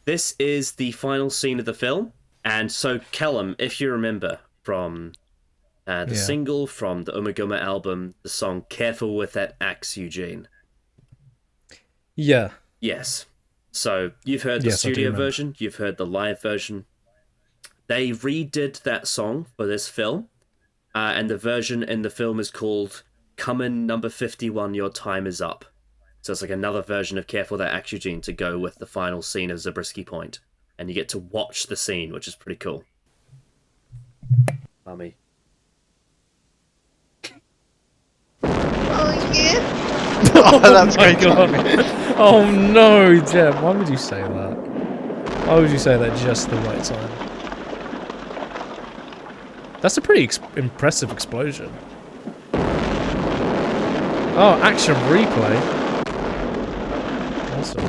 This is the final scene of the film. And so, Kellum, if you remember from the Yeah. single from the Umaguma album, the song Careful with That Axe, Eugene. Yeah. Yes. So, you've heard the Yes, I do studio remember. version, you've heard the live version. They redid that song for this film, and the version in the film is called Comin' Number 51, Your Time Is Up. So it's like another version of Careful That Axe, Eugene to go with the final scene of Zabriskie Point. And you get to watch the scene, which is pretty cool. Mummy. Oh yeah. Oh, that's my great God. timing. Oh no, Jem, why would you say that? Why would you say that just the right time? That's a pretty impressive explosion. Oh, action replay. Awesome.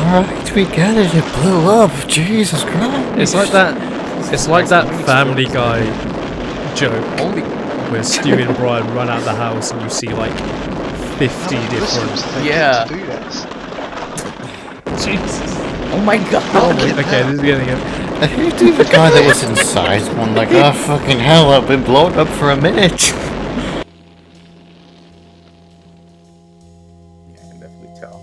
Alright, we get it. It blew up. Jesus Christ. It's like that. It's like that Family Guy joke where Stewie and Brian run out the house and you see like 50 different. Yeah. To do this. Jesus. Oh my god. Oh, wait, okay, this is getting it. Who do the guy that was inside one like, oh fucking hell, I've been blown up for a minute. Yeah, I can definitely tell.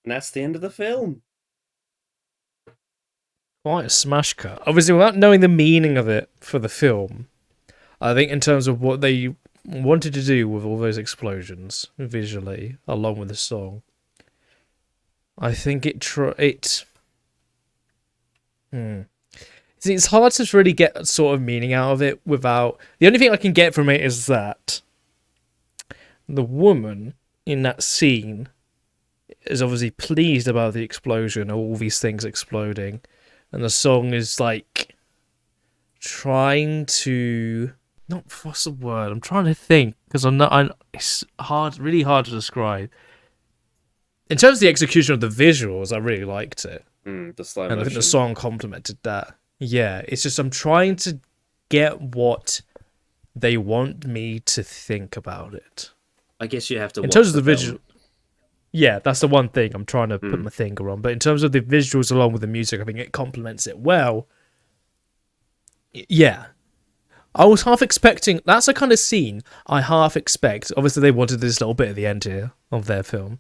And that's the end of the film. Quite a smash cut. Obviously, without knowing the meaning of it for the film, I think in terms of what they wanted to do with all those explosions visually, along with the song, I think See, it's hard to really get sort of meaning out of it without... The only thing I can get from it is that the woman in that scene is obviously pleased about the explosion, all these things exploding, and the song is like trying to... Not, what's the word? I'm trying to think, because it's really hard to describe. In terms of the execution of the visuals, I really liked it. The slow And motion. I think the song complemented that. Yeah, it's just I'm trying to get what they want me to think about it. I guess you have to. In terms of the film. visual, yeah, that's the one thing I'm trying to put my finger on. But in terms of the visuals along with the music, I think it complements it well. Yeah, I was half expecting. That's the kind of scene I half expect. Obviously, they wanted this little bit at the end here of their film,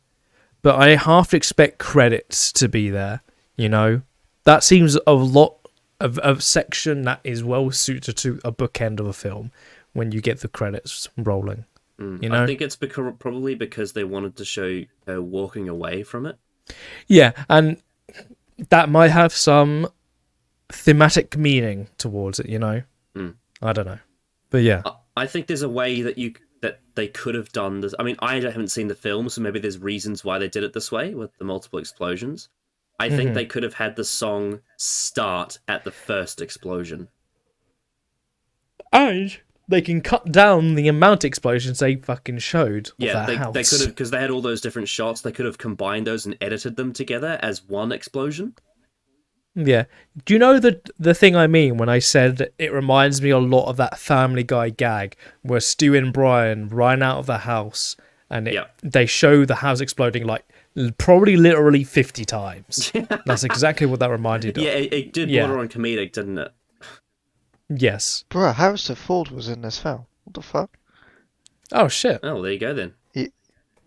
but I half expect credits to be there. You know, that seems a lot of a section that is well suited to a bookend of a film when you get the credits rolling. You know? I think it's probably because they wanted to show her walking away from it. Yeah, and that might have some thematic meaning towards it, you know? I don't know. But yeah. I think there's a way that they could have done this. I mean, I haven't seen the film, so maybe there's reasons why they did it this way with the multiple explosions. I think they could have had the song start at the first explosion. And they can cut down the amount of explosions they fucking showed. Yeah, of that house. they could have, because they had all those different shots, they could have combined those and edited them together as one explosion. Yeah. Do you know the thing I mean when I said it reminds me a lot of that Family Guy gag where Stu and Brian run out of the house and they show the house exploding like probably literally 50 times. That's exactly what that reminded of. Yeah, it did border on comedic, didn't it? Yes. Bruh, Harrison Ford was in this film. What the fuck? Oh, shit. Oh, there you go then.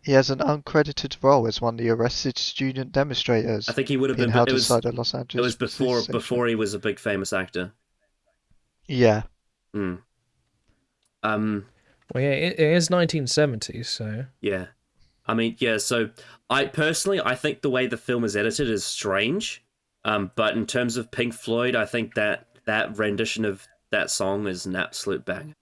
He has an uncredited role as one of the arrested student demonstrators. I think he would have been held outside of Los Angeles. It was before he was a big famous actor. Yeah. Well, yeah, it is 1970s, so... Yeah. I mean, yeah, so I think the way the film is edited is strange. But in terms of Pink Floyd, I think that rendition of that song is an absolute banger.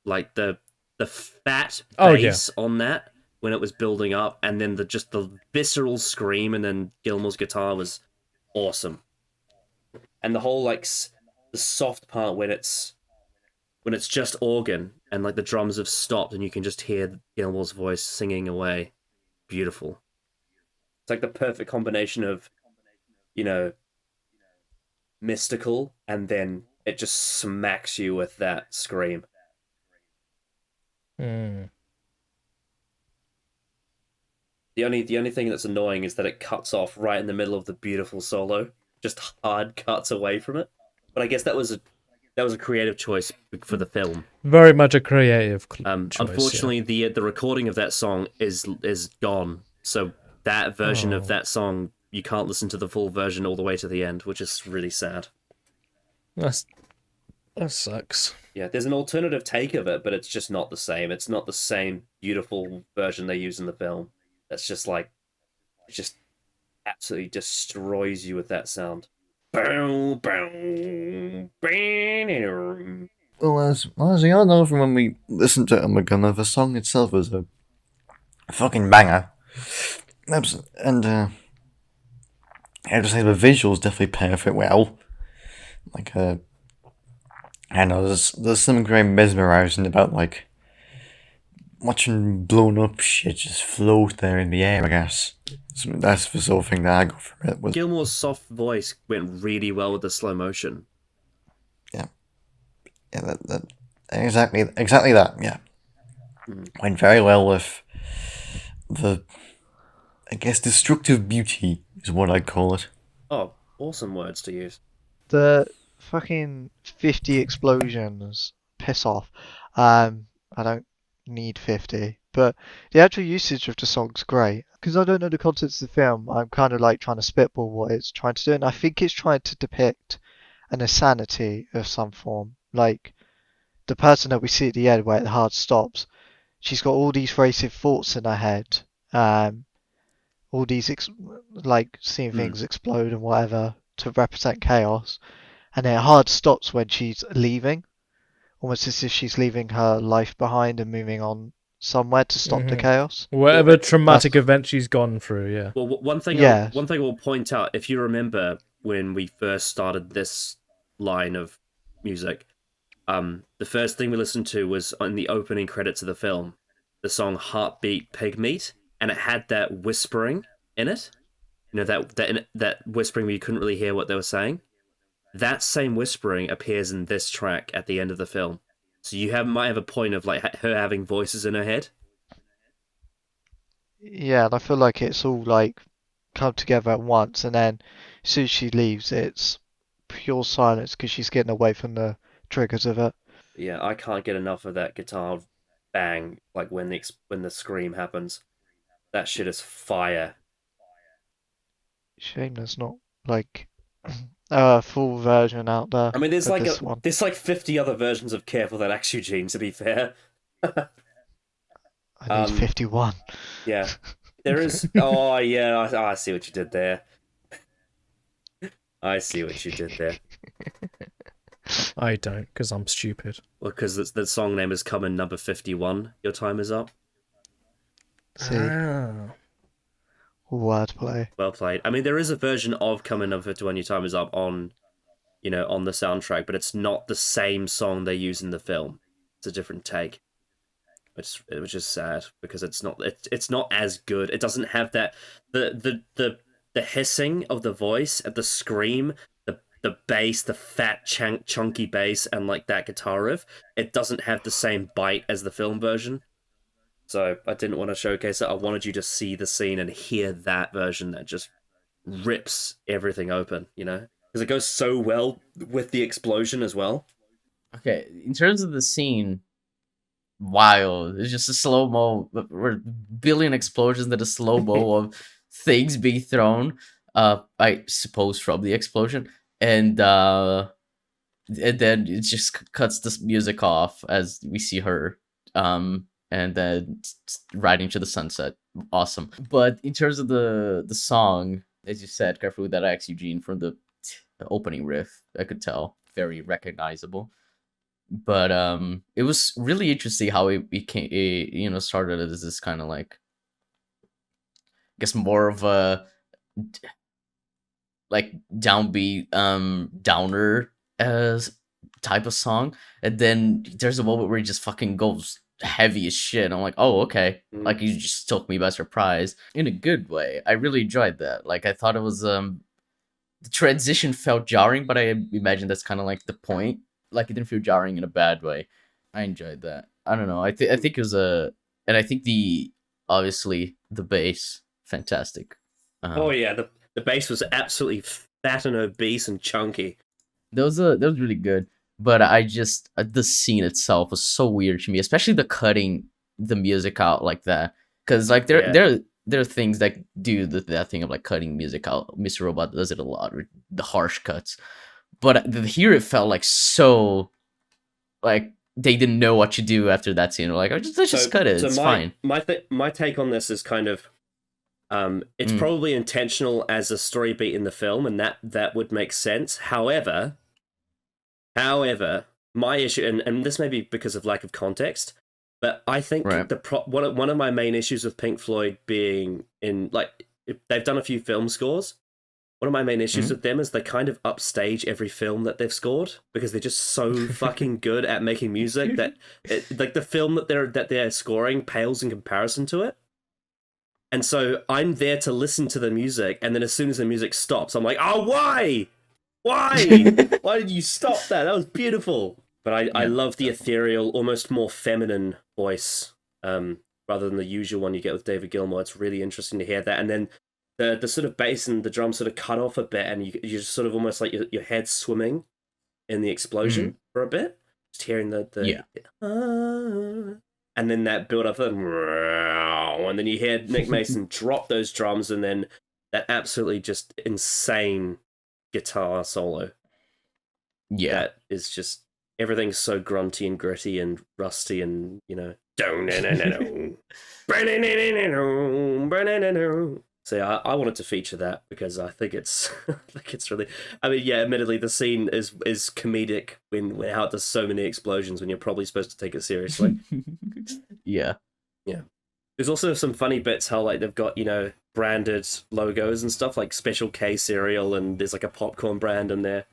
Like the fat bass on that when it was building up, and then the visceral scream, and then Gilmour's guitar was awesome. And the whole like the soft part when it's just organ and like the drums have stopped and you can just hear Gilmour's voice singing away. Beautiful. It's like the perfect combination of, you know, mystical and then it just smacks you with that scream. The only thing that's annoying is that it cuts off right in the middle of the beautiful solo. Just hard cuts away from it. But I guess that was a creative choice for the film. Very much a creative choice. Unfortunately, the recording of that song is gone. So that version of that song, you can't listen to the full version all the way to the end, which is really sad. That sucks. Yeah, there's an alternative take of it, but it's just not the same. It's not the same beautiful version they use in the film. That's just like, it just absolutely destroys you with that sound. Well, as you all know from when we listened to it on McGunner, the song itself was a fucking banger. And, I have to say the visuals definitely pair for it well. Like, I know, there's something very mesmerizing about, like, watching blown up shit just float there in the air, I guess. So that's the sort of thing that I got from it. Gilmour's soft voice went really well with the slow motion. Yeah, that exactly that. Yeah, went very well with the, I guess, destructive beauty is what I'd call it. Oh, awesome words to use. The fucking 50 explosions. Piss off. I don't need 50. but the actual usage of the song's great. Because I don't know the context of the film, I'm kind of like trying to spitball what it's trying to do, and I think it's trying to depict an insanity of some form. Like the person that we see at the end, where the heart stops, she's got all these racing thoughts in her head, all these like seeing things explode and whatever to represent chaos, and then her heart stops when she's leaving, almost as if she's leaving her life behind and moving on somewhere to stop the chaos. Whatever traumatic event she's gone through, yeah. Well, one thing I will point out, if you remember when we first started this line of music, the first thing we listened to was on the opening credits of the film, the song "Heartbeat Pigmeat," and it had that whispering in it. You know, that whispering where you couldn't really hear what they were saying. That same whispering appears in this track at the end of the film. So you might have a point of like her having voices in her head. Yeah, and I feel like it's all like come together at once, and then as soon as she leaves, it's pure silence because she's getting away from the triggers of it. Yeah, I can't get enough of that guitar bang, like when the scream happens. That shit is fire. Shame there's not like a full version out there. I mean, of this one. there's like 50 other versions of "Careful That Axe Eugene." To be fair, I need 51. Yeah, there is. Oh yeah, I see what you did there. I see what you did there. I don't, because I'm stupid. Well, because the song name is "Coming Number 51." Your time is up. See, Ah. wordplay. Well played. I mean, there is a version of "Coming Number 51." Your time is up on the soundtrack, but it's not the same song they use in the film. It's a different take. Which is sad because it's not as good. It doesn't have that the hissing of the voice and the scream, the bass, the fat chunky bass, and like that guitar riff. It doesn't have the same bite as the film version. So I didn't want to showcase it. I wanted you to see the scene and hear that version that just rips everything open. You know, because it goes so well with the explosion as well. Okay, in terms of the scene, wild. It's just a slow mo. We're billion explosions that a slow mo of things being thrown. I suppose from the explosion, and then it just cuts the music off as we see her. And then riding to the sunset. Awesome. But in terms of the song, as you said, "Careful That Axe Eugene" from the opening riff, I could tell very recognizable. But it was really interesting how it became, started as this kind of like, I guess more of a like downbeat, downer as type of song, and then there's a moment where it just fucking goes heavy as shit. I'm like, oh, okay, like you just took me by surprise in a good way. I really enjoyed that. Like I thought it was the transition felt jarring, but I imagine that's kind of like the point. Like it didn't feel jarring in a bad way. I enjoyed that. I don't know. I think it was and I think obviously the bass, fantastic. Oh yeah, the bass was absolutely fat and obese and chunky. That was really good. But I just the scene itself was so weird to me, especially the cutting the music out like that. Because like there are things that do that thing of like cutting music out. Mr. Robot does it a lot, with the harsh cuts. But here it felt like so, like they didn't know what to do after that scene. They're like, let's just cut it. It's fine. My take on this is kind of, it's probably intentional as a story beat in the film, and that would make sense. However, my issue, and this may be because of lack of context, but I think one of my main issues with Pink Floyd being in, like, they've done a few film scores. One of my main issues with them is they kind of upstage every film that they've scored because they're just so fucking good at making music that like the film that they're scoring pales in comparison to it. And so I'm there to listen to the music, and then as soon as the music stops, I'm like, oh, why? Why did you stop that? That was beautiful. But I love the ethereal, almost more feminine voice, rather than the usual one you get with David Gilmour. It's really interesting to hear that. And then the sort of bass and the drum sort of cut off a bit, and you're just sort of almost like your head swimming in the explosion for a bit. Just hearing the and then that build up, and then you hear Nick Mason drop those drums, and then that absolutely just insane guitar solo. Yeah. That is just everything's so grunty and gritty and rusty, and so yeah, I wanted to feature that because I think it's really. I mean, yeah, admittedly, the scene is comedic when how it does so many explosions when you're probably supposed to take it seriously. Yeah. There's also some funny bits how like they've got branded logos and stuff like Special K cereal, and there's like a popcorn brand in there.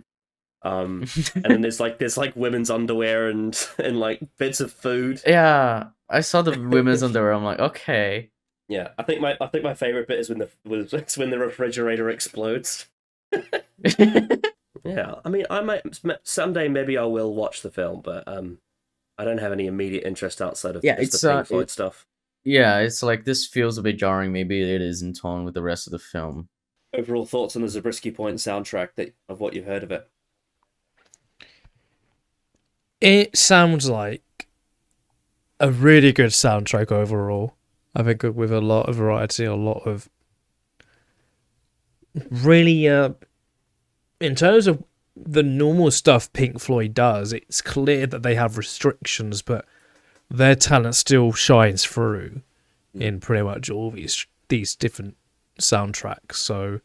And then there's like women's underwear and like bits of food. Yeah, I saw the women's underwear. I'm like, okay. Yeah, I think my favorite bit is when the refrigerator explodes. Yeah, I mean, I might someday maybe I will watch the film, but I don't have any immediate interest outside of just it's the Pink Floyd stuff. Yeah, it's like this feels a bit jarring. Maybe it is in tone with the rest of the film. Overall thoughts on the Zabriskie Point soundtrack of what you've heard of it? It sounds like a really good soundtrack overall. I think with a lot of variety, a lot of really, in terms of the normal stuff Pink Floyd does, it's clear that they have restrictions, but their talent still shines through in pretty much all these different soundtracks. So,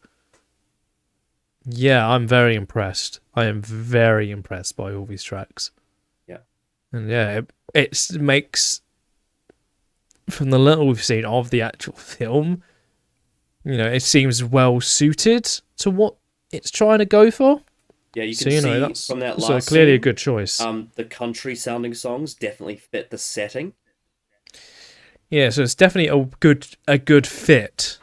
yeah, I'm very impressed. I am very impressed by all these tracks. Yeah. And yeah, it makes, from the little we've seen of the actual film, it seems well suited to what it's trying to go for. Yeah, you can see that's, from that last so clearly scene, a good choice. The country sounding songs definitely fit the setting. Yeah, so it's definitely a good fit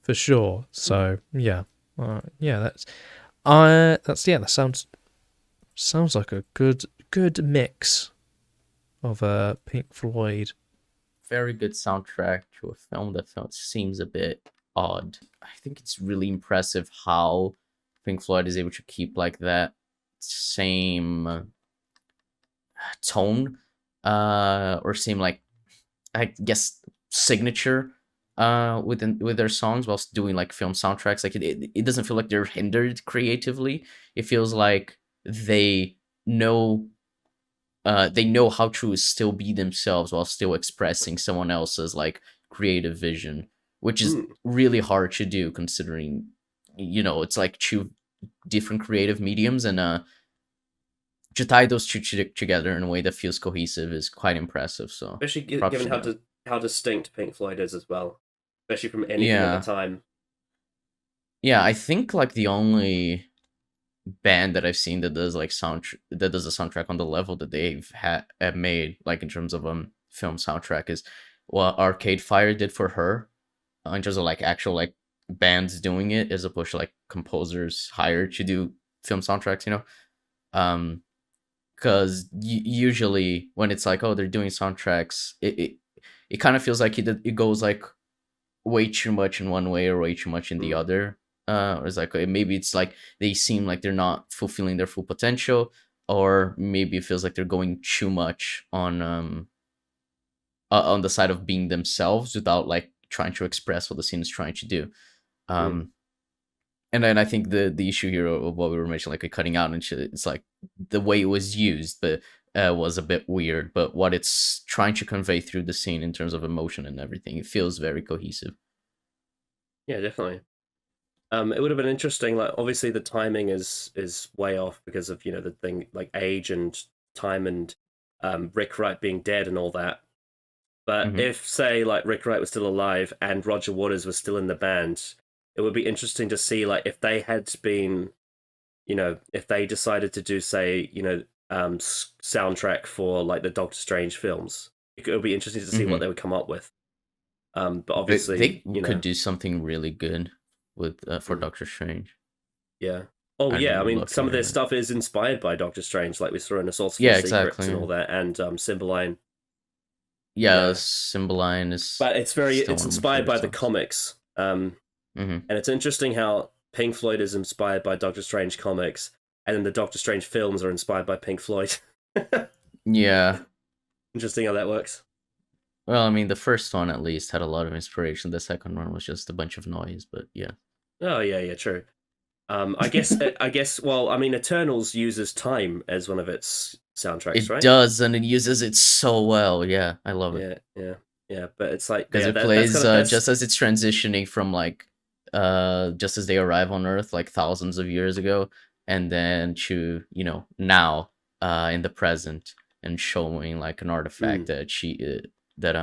for sure. So yeah, that sounds like a good mix of Pink Floyd. Very good soundtrack to a film that seems a bit odd. I think it's really impressive how Pink Floyd is able to keep like that same tone, or same, like, I guess, signature with their songs whilst doing like film soundtracks. Like it doesn't feel like they're hindered creatively. It feels like they know how to still be themselves while still expressing someone else's like creative vision, which is really hard to do considering it's like two different creative mediums, and to tie those two together in a way that feels cohesive is quite impressive. So especially given how distinct Pink Floyd is as well, especially from anything at the time. Yeah, I think like the only band that I've seen that does like that does a soundtrack on the level that they've have made, like in terms of film soundtrack, is what Arcade Fire did for Her, in terms of like actual like bands doing it as opposed to like composers hired to do film soundtracks, because usually when it's like, oh, they're doing soundtracks, it kind of feels like it goes like way too much in one way or way too much in the other. Or it's like maybe it's like they seem like they're not fulfilling their full potential, or maybe it feels like they're going too much on the side of being themselves without like trying to express what the scene is trying to do. And then I think the issue here of what we were mentioning, like cutting out and shit, it's like the way it was used, but was a bit weird. But what it's trying to convey through the scene in terms of emotion and everything, it feels very cohesive. Yeah, definitely. It would have been interesting. Like, obviously, the timing is way off because of the thing like age and time and Rick Wright being dead and all that. But if, say, like Rick Wright was still alive and Roger Waters was still in the band, it would be interesting to see like if they had been, if they decided to do, say, soundtrack for like the Doctor Strange films. It would be interesting to see what they would come up with. But obviously, they could do something really good with for Doctor Strange. Yeah. Oh, yeah. I mean, some of their stuff is inspired by Doctor Strange, like we saw in Assault Secrets and all that, and Cymbeline. Yeah, Cymbeline is. But it's inspired by the comics. And it's interesting how Pink Floyd is inspired by Doctor Strange comics, and then the Doctor Strange films are inspired by Pink Floyd. Yeah. Interesting how that works. Well, I mean, the first one at least had a lot of inspiration. The second one was just a bunch of noise, but yeah. Oh yeah, true. I guess Well, I mean, Eternals uses time as one of its soundtracks, It right? does, and it uses it so well. Yeah, I love it. Yeah. But it's like, Because yeah, it that's plays kind of just as it's transitioning from like just as they arrive on Earth like thousands of years ago, and then to now in the present, and showing like an artifact that that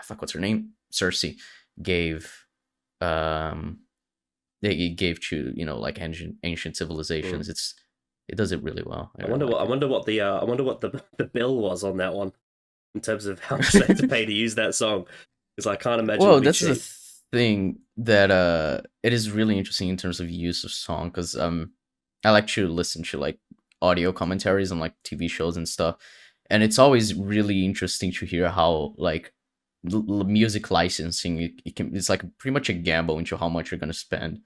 fuck, what's her name, Cersei gave um they gave to like ancient civilizations. It does it really well. I wonder what the bill was on that one in terms of how much they had to pay to use that song, because I can't imagine Well, it'd be that's the cheap. thing that it is really interesting in terms of use of song, because I like to listen to like audio commentaries on like TV shows and stuff, and it's always really interesting to hear how like music licensing it's like pretty much a gamble into how much you're gonna spend.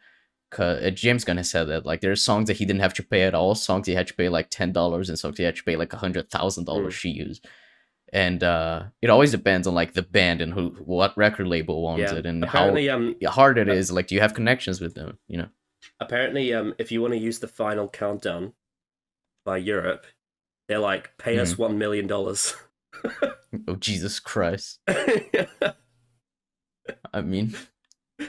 Cause James Gunn has said that like there's songs that he didn't have to pay at all, songs he had to pay like $10, and songs he had to pay like $100,000 to use. And it always depends on like the band and what record label owns Yeah. it, and Apparently, how hard it is. Like, do you have connections with them? apparently, if you want to use the final countdown by Europe, they're like, pay us $1 million. Oh, Jesus Christ. I mean,